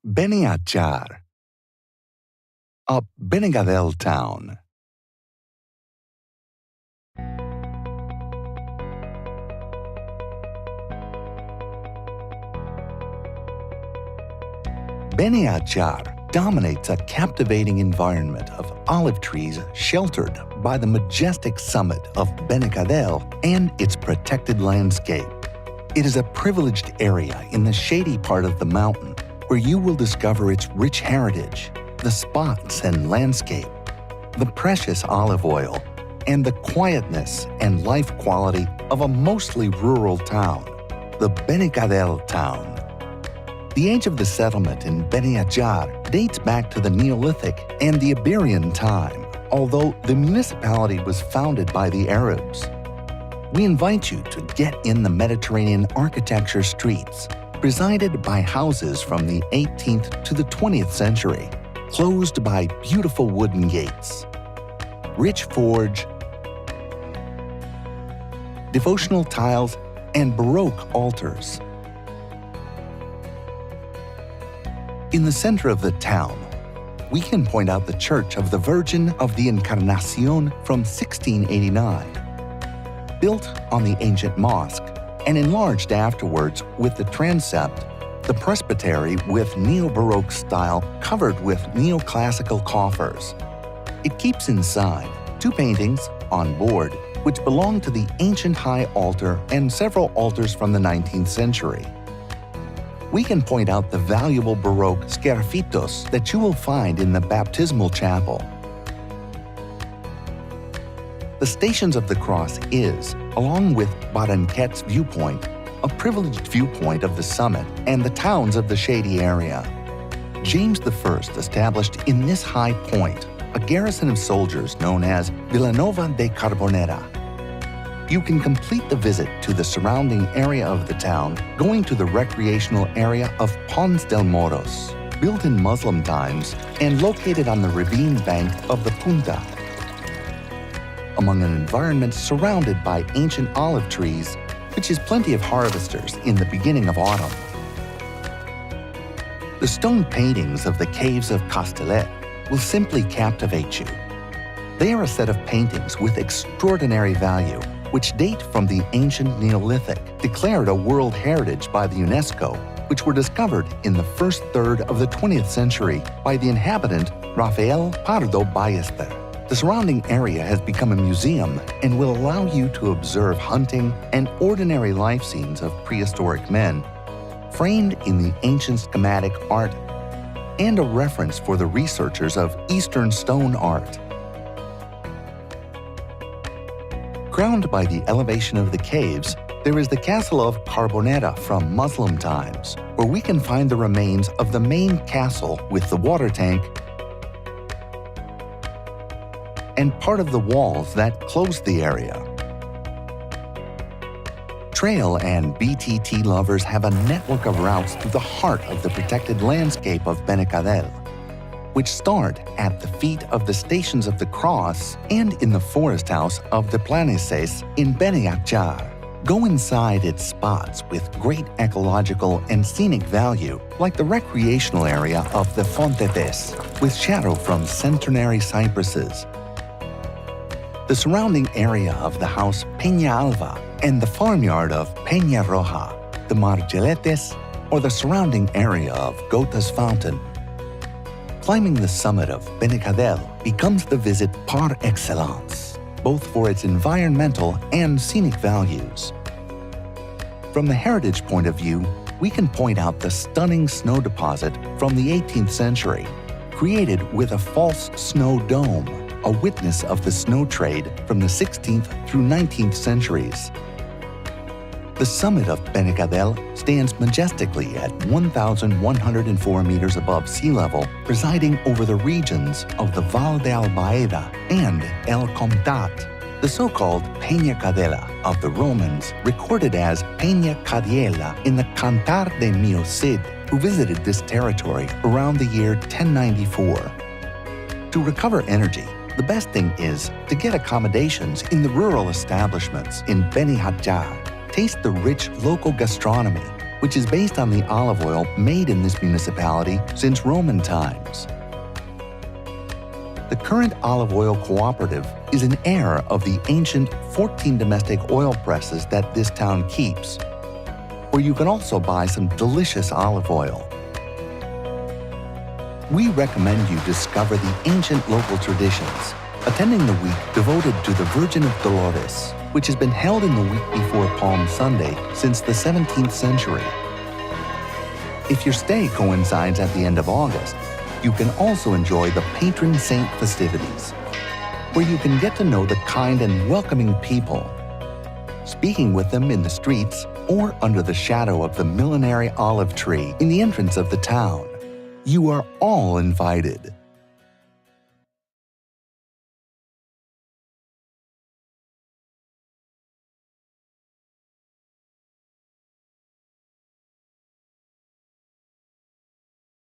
Beniatjar, a Benicadell town. Beniatjar dominates a captivating environment of olive trees sheltered by the majestic summit of Benicadell and its protected landscape. It is a privileged area in the shady part of the mountain where you will discover its rich heritage, the spots and landscape, the precious olive oil, and the quietness and life quality of a mostly rural town, the Benicadell town. The age of the settlement in Beniatjar dates back to the Neolithic and the Iberian time, although the municipality was founded by the Arabs. We invite you to get in the Mediterranean architecture streets, presided by houses from the 18th to the 20th century, closed by beautiful wooden gates, rich forge, devotional tiles, and Baroque altars. In the center of the town, we can point out the Church of the Virgin of the Encarnacion from 1689, built on the ancient mosque and enlarged afterwards with the transept, the presbytery with neo-Baroque style covered with neoclassical coffers. It keeps inside two paintings on board which belong to the ancient high altar and several altars from the 19th century. We can point out the valuable Baroque scaraffitos that you will find in the baptismal chapel. The Stations of the Cross is, along with Baranquet's viewpoint, a privileged viewpoint of the summit and the towns of the shady area. James I established in this high point a garrison of soldiers known as Vilanova de Carbonera. You can complete the visit to the surrounding area of the town going to the recreational area of Pons del Moros, built in Muslim times and located on the ravine bank of the Punta, among an environment surrounded by ancient olive trees, which is plenty of harvesters in the beginning of autumn. The stone paintings of the caves of Castellet will simply captivate you. They are a set of paintings with extraordinary value, which date from the ancient Neolithic, declared a World Heritage by the UNESCO, which were discovered in the first third of the 20th century by the inhabitant Rafael Pardo Ballester. The surrounding area has become a museum and will allow you to observe hunting and ordinary life scenes of prehistoric men, framed in the ancient schematic art, and a reference for the researchers of Eastern stone art. Crowned by the elevation of the caves, there is the castle of Carbonera from Muslim times, where we can find the remains of the main castle with the water tank and part of the walls that closed the area. Trail and BTT lovers have a network of routes through the heart of the protected landscape of Benicadell, which start at the feet of the Stations of the Cross and in the forest house of the Planices in Beniatjar. Go inside its spots with great ecological and scenic value, like the recreational area of the Fontetes, with shadow from centenary cypresses, the surrounding area of the house Peña Alva, and the farmyard of Peña Roja, the Margeletes, or the surrounding area of Gota's Fountain. Climbing the summit of Benicadell becomes the visit par excellence, both for its environmental and scenic values. From the heritage point of view, we can point out the stunning snow deposit from the 18th century, created with a false snow dome, a witness of the snow trade from the 16th through 19th centuries. The summit of Benicadell stands majestically at 1,104 meters above sea level, presiding over the regions of the Val de Albaida and El Comtat, the so-called Peña Cadella of the Romans, recorded as Peña Cadiella in the Cantar de Mio Cid, who visited this territory around the year 1094. To recover energy, the best thing is to get accommodations in the rural establishments in Beniatjar, taste the rich local gastronomy, which is based on the olive oil made in this municipality since Roman times. The current olive oil cooperative is an heir of the ancient 14 domestic oil presses that this town keeps, where you can also buy some delicious olive oil. We recommend you discover the ancient local traditions, attending the week devoted to the Virgin of Dolores, which has been held in the week before Palm Sunday since the 17th century. If your stay coincides at the end of August, you can also enjoy the patron saint festivities, where you can get to know the kind and welcoming people, speaking with them in the streets or under the shadow of the millenary olive tree in the entrance of the town. You are all invited.